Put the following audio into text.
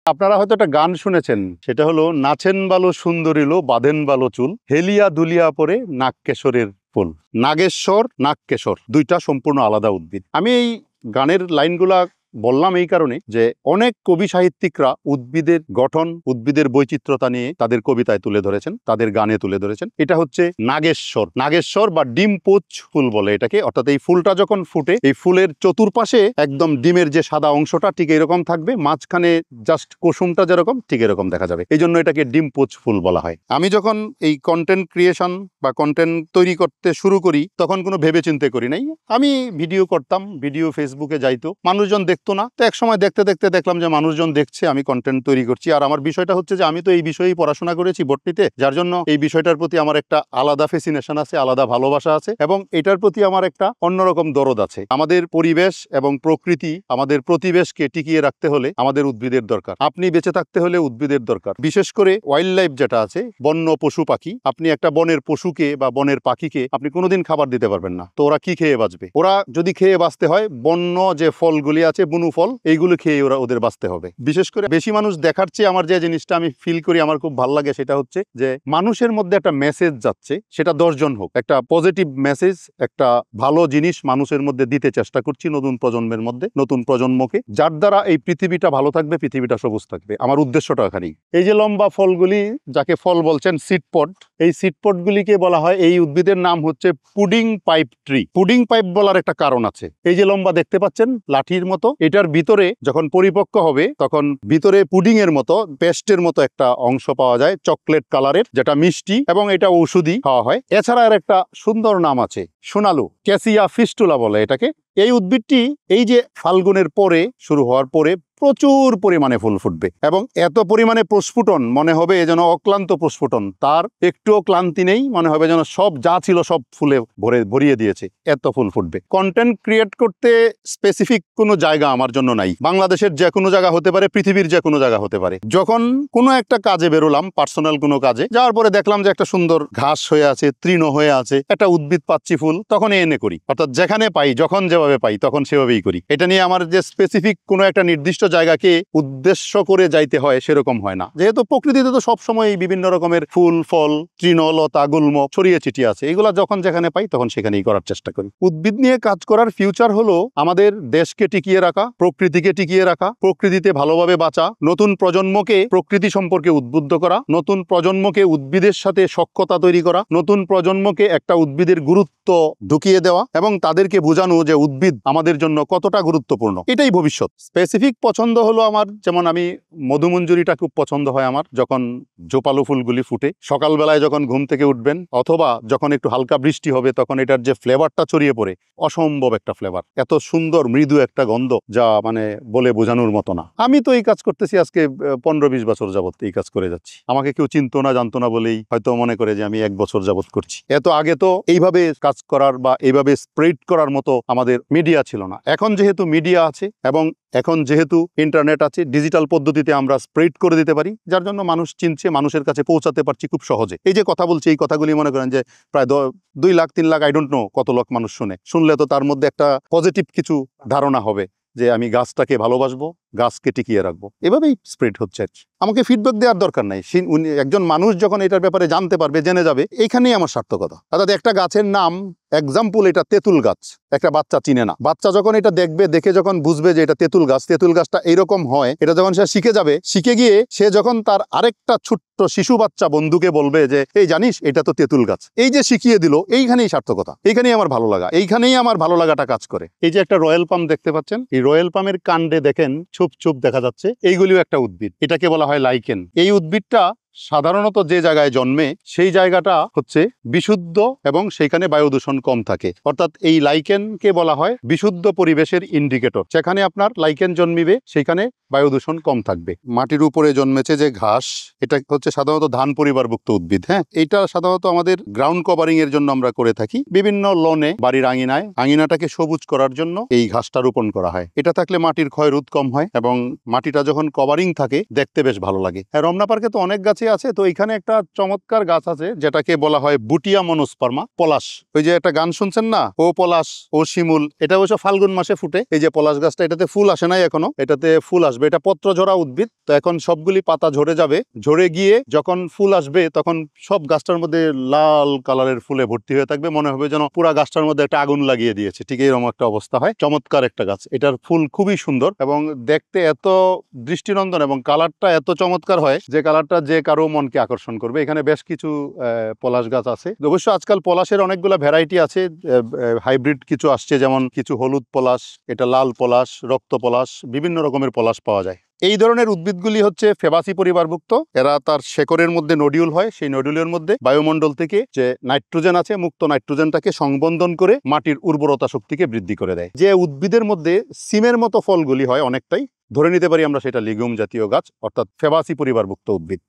আপনারা হয়তো একটা গান শুনেছেন, সেটা হলো নাচেন বালো সুন্দরীলো বাঁধেন বালো চুল, হেলিয়া দুলিয়া পরে নাগকেশরের ফুল। নাগেশ্বর, নাগকেশর দুইটা সম্পূর্ণ আলাদা উদ্ভিদ। আমি এই গানের লাইনগুলা বললাম এই কারণে যে অনেক কবি সাহিত্যিকরা উদ্ভিদের গঠন, উদ্ভিদের বৈচিত্র্যতা নিয়ে তাদের কবিতায় তুলে ধরেছেন, তাদের গানে তুলে ধরেছেন। এটা হচ্ছে নাগেশ্বর। নাগেশ্বর বা ডিম পোচ ফুল বলে এটাকে। অর্থাৎ এই ফুলটা যখন ফুটে, এই ফুলের চতুর্পাশে একদম ডিমের যে সাদা অংশটা ঠিক এরকম থাকবে, মাঝখানে জাস্ট কুসুমটা যেরকম ঠিক এরকম দেখা যাবে। এই জন্য এটাকে ডিম পোচ ফুল বলা হয়। আমি যখন এই কন্টেন্ট ক্রিয়েশন বা কন্টেন্ট তৈরি করতে শুরু করি, তখন কোনো ভেবে চিন্তে করি নাই। আমি ভিডিও করতাম, ভিডিও ফেসবুকে যাইতো, মানুষজন দেখতো না। তো এক সময় দেখতে দেখতে দেখলাম যে মানুষজন দেখছে, আমি কন্টেন্ট তৈরি করছি। আর আমার বিষয়টা হচ্ছে যে আমি তো এই বিষয়েই পড়াশোনা করেছি বটনিতে, যার জন্য এই বিষয়টার প্রতি আমার একটা আলাদা ফ্যাসিনেশন আছে, আলাদা ভালোবাসা আছে, এবং এটার প্রতি আমার একটা অন্যরকম দরদ আছে। আমাদের পরিবেশ এবং প্রকৃতি, আমাদের প্রতিবেশকে টিকিয়ে রাখতে হলে আমাদের উদ্ভিদের দরকার। আপনি বেঁচে থাকতে হলে উদ্ভিদের দরকার। বিশেষ করে ওয়াইল্ড লাইফ যেটা আছে, বন্য পশু পাখি, আপনি একটা বনের পশুকে বা বনের পাখিকে আপনি কোনোদিন খাবার দিতে পারবেন না। তো ওরা কি খেয়ে বাঁচবে? ওরা যদি খেয়ে বাঁচতে হয়, বন্য যে ফলগুলি আছে, বুনু ফল, এইগুলো খেয়ে ওদের বাঁচতে হবে। বিশেষ করে বেশি মানুষ দেখার চেয়ে আমার যে জিনিসটা আমি ফিল করি, আমার খুব ভালো লাগে, সেটা হচ্ছে যে মানুষের মধ্যে একটা মেসেজ যাচ্ছে, সেটা 10 জন হোক, একটা পজিটিভ মেসেজ, একটা ভালো জিনিস মানুষের মধ্যে দিতে চেষ্টা করছি, নতুন প্রজন্মের মধ্যে, নতুন প্রজন্মকে, যার দ্বারা এই পৃথিবীটা ভালো থাকবে, পৃথিবীটা সবুজ থাকবে। আমার উদ্দেশ্যটা এখানেই। এই যে লম্বা ফলগুলি, যাকে ফল বলছেন সিডপড, এই সিডপডগুলিকে বলা হয়, এই উদ্ভিদের নাম হচ্ছে pudding pipe tree. Pudding pipe বলার একটা কারণ আছে। এই যে লম্বা দেখতে পাচ্ছেন, লাঠির মতো, এটার ভিতরে যখন পরিপক্ক হবে, তখন ভিতরে পুডিং এর মতো, পেস্টের মতো একটা অংশ পাওয়া যায়, চকলেট কালারের, যেটা মিষ্টি, এবং এটা ঔষধি খাওয়া হয়। এছাড়া এর একটা সুন্দর নাম আছে, সোনালু, ক্যাসিয়া ফিস্টুলা বলে এটাকে। এই উদ্ভিদটি এই যে ফাল্গুনের পরে শুরু হওয়ার পরে প্রচুর পরিমাণে ফুল ফুটবে, এবং এত পরিমাণে প্রস্ফুটন, মনে হবে যেন অক্লান্ত প্রস্ফুটন, তার একটুও ক্লান্তি নেই, মনে হবে যেন সব যা ছিল সব ফুলে ভরিয়ে দিয়েছে, এত ফুল ফুটবে। কন্টেন্ট ক্রিয়েট করতে স্পেসিফিক কোনো জায়গা আমার জন্য নাই। বাংলাদেশের যে কোনো জায়গা হতে পারে, পৃথিবীর যে কোনো জায়গা হতে পারে। যখন কোনো একটা কাজে বেরোলাম, পার্সোনাল কোনো কাজে যাওয়ার পরে দেখলাম যে একটা সুন্দর ঘাস হয়ে আছে, তৃণ হয়ে আছে, একটা উদ্ভিদ পাচ্ছি ফুল, তখন এনে করি। অর্থাৎ যেখানে পাই, যখন যেভাবে পাই, তখন সেভাবেই করি। এটা নিয়ে আমার যে স্পেসিফিক কোনো একটা নির্দিষ্ট জায়গাকে উদ্দেশ্য করে যাইতে হয়, সেরকম হয় না। যেহেতু প্রকৃতিতে তো সবসময় বিভিন্ন রকমের ফুল, ফল, তৃণ, লতা, গুল্ম ছড়িয়ে ছিটিয়ে আছে, এগুলা যখন যেখানে পাই তখন সেখানেই করার চেষ্টা করি। উদ্ভিদ নিয়ে কাজ করার ফিউচার হলো আমাদের দেশকে টিকিয়ে রাখা, প্রকৃতিকে টিকিয়ে রাখা, প্রকৃতিতে ভালোভাবে বাঁচা, নতুন প্রজন্মকে প্রকৃতি সম্পর্কে উদ্বুদ্ধ করা, নতুন প্রজন্মকে উদ্ভিদের সাথে সখ্যতা তৈরি করা, নতুন প্রজন্মকে একটা উদ্ভিদের গুরুত্ব ঢুকিয়ে দেওয়া, এবং তাদেরকে বোঝানো যে উদ্ভিদ আমাদের জন্য কতটা গুরুত্বপূর্ণ। এটাই ভবিষ্যৎ। স্পেসিফিক পছন্দ হলো আমার, যেমন আমি মধুমঞ্জুরিটা খুব পছন্দ হয় আমার, যখন জোপালো ফুলগুলি ফুটে, সকালবেলায় যখন ঘুম থেকে উঠবেন, অথবা যখন একটু হালকা বৃষ্টি হবে, তখন এটার যে ফ্লেভারটা ছড়িয়ে পড়ে, অসম্ভব একটা ফ্লেভার, এত সুন্দর মৃদু একটা গন্ধ, যা মানে বলে বোঝানোর মতো না। আমি তো এই কাজ করতেছি আজকে 15-20 বছর যাবত এই কাজ করে যাচ্ছি। আমাকে কেউ চিনতো না, জানতো না বলেই হয়তো মনে করে যে আমি 1 বছর যাবত করছি। এত আগে তো এইভাবে কাজ করার বা এইভাবে স্প্রেড করার মতো আমাদের মিডিয়া ছিল না। এখন যেহেতু মিডিয়া আছে, এবং এখন যেহেতু ইন্টারনেট আছে, ডিজিটাল পদ্ধতিতে আমরা স্প্রেড করে দিতে পারি, যার জন্য মানুষ চিনছে, মানুষের কাছে পৌঁছাতে পারছি খুব সহজে। এই যে কথা বলছি, এই কথাগুলি মনে করেন যে প্রায় 2 lakh 3 lakh, I don't know কত লাখ মানুষ শুনলে তো তার মধ্যে একটা পজিটিভ কিছু ধারণা হবে যে আমি গাছটাকে ভালোবাসবো, গাছকে টিকিয়ে রাখবো। এভাবেই স্প্রেড হচ্ছে। আমাকে ফিডব্যাক দেওয়ার দরকার নাই। একজন মানুষ যখন এটার ব্যাপারে জানতে পারবে, জেনে যাবে, এইখানেই আমার সার্থকতা। অর্থাৎ একটা গাছের নাম, এক্সাম্পল, এটা তেঁতুল গাছ, একটা বাচ্চা চিনে না, বাচ্চা যখন এটা দেখবে, দেখে যখন বুঝবে যে এটা তেঁতুল গাছ, তেঁতুল গাছটা এইরকম হয়, এটা যখন সে শিখে যাবে, শিখে গিয়ে সে যখন তার আরেকটা ছোট্ট শিশু বাচ্চা বন্ধুকে বলবে যে এই জানিস, এটা তো তেঁতুল গাছ, এই যে শিখিয়ে দিল, এইখানেই সার্থকতা, এইখানেই আমার ভালো লাগা, এইখানেই আমার ভালো লাগাটা কাজ করে। এই যে একটা রয়্যাল পাম দেখতে পাচ্ছেন, এই রয়্যাল পামের কাণ্ডে দেখেন ছোপ ছোপ দেখা যাচ্ছে, এইগুলিও একটা উদ্ভিদ, এটাকে বলা হয় লাইকেন। এই উদ্ভিদটা সাধারণত যে জায়গায় জন্মে, সেই জায়গাটা হচ্ছে বিশুদ্ধ, এবং সেইখানে বায়ু দূষণ কম থাকে। অর্থাৎ এই লাইকেনকে বলা হয় বিশুদ্ধ পরিবেশের ইন্ডিকেটর। যেখানে আপনার লাইকেন জন্মিবে, সেখানে বায়ু দূষণ কম থাকবে। মাটির উপরে জন্মেছে যে ঘাস, এটা হচ্ছে সাধারণত ধান পরিবারভুক্ত উদ্ভিদ। হ্যাঁ, এটা সাধারণত আমাদের গ্রাউন্ড কভারিং এর জন্য আমরা করে থাকি। বিভিন্ন লনে, বাড়ির আঙিনাটাকে সবুজ করার জন্য এই ঘাসটা রোপণ করা হয়। এটা থাকলে মাটির ক্ষয় রোধ কম হয়, এবং মাটিটা যখন কভারিং থাকে, দেখতে বেশ ভালো লাগে। রমনা পার্কে তো অনেক গাছ কাছে আছে, তো এখানে একটা চমৎকার গাছ আছে যেটাকে বলা হয় বুটিয়া মনোস্পার্মা, পলাশ। ওই যে একটা গান শুনছেন না, ও পলাশ ও শিমুল, এটা অবশ্য ফাল্গুন মাসে ফুটে। এই যে পলাশ গাছটা, এটাতে ফুল আসে নাই এখনো, এটাতে ফুল আসবে। এটা পত্র ঝরা উদ্ভিদ, তো এখন সবগুলি পাতা ঝরে যাবে। ঝরে গিয়ে যখন ফুল আসবে তখন সব গাছটার মধ্যে লাল কালারের ফুলে ভর্তি হয়ে থাকবে, মনে হবে যেন পুরা গাছটার মধ্যে একটা আগুন লাগিয়ে দিয়েছে, ঠিক এরকম একটা অবস্থা হয়। চমৎকার একটা গাছ, এটার ফুল খুবই সুন্দর এবং দেখতে এত দৃষ্টিনন্দন এবং কালারটা এত চমৎকার হয় যে কালারটা যে কারো মনকে আকর্ষণ করবে। এখানে বেশ কিছু পলাশ গাছ আছে। অবশ্য আজকাল পলাশের অনেকগুলো ভ্যারাইটি আছে, হাইব্রিড কিছু আসছে, যেমন কিছু হলুদ পলাশ, এটা লাল পলাশ, রক্ত পলাশ, বিভিন্ন রকমের পলাশ পাওয়া যায়। এই ধরনের উদ্ভিদগুলি হচ্ছে ফেবাসি পরিবারভুক্ত। এরা তার শেকড়ের মধ্যে নডিউল হয়, সেই নডিউলের মধ্যে বায়ুমণ্ডল থেকে যে নাইট্রোজেন আছে, মুক্ত নাইট্রোজেনটাকে সংবন্ধন করে মাটির উর্বরতা শক্তিকে বৃদ্ধি করে দেয়। যে উদ্ভিদের মধ্যে সিমের মতো ফলগুলি হয় অনেকটাই, ধরে নিতে পারি আমরা সেটা লিগুম জাতীয় গাছ, অর্থাৎ ফেবাসি পরিবারভুক্ত উদ্ভিদ।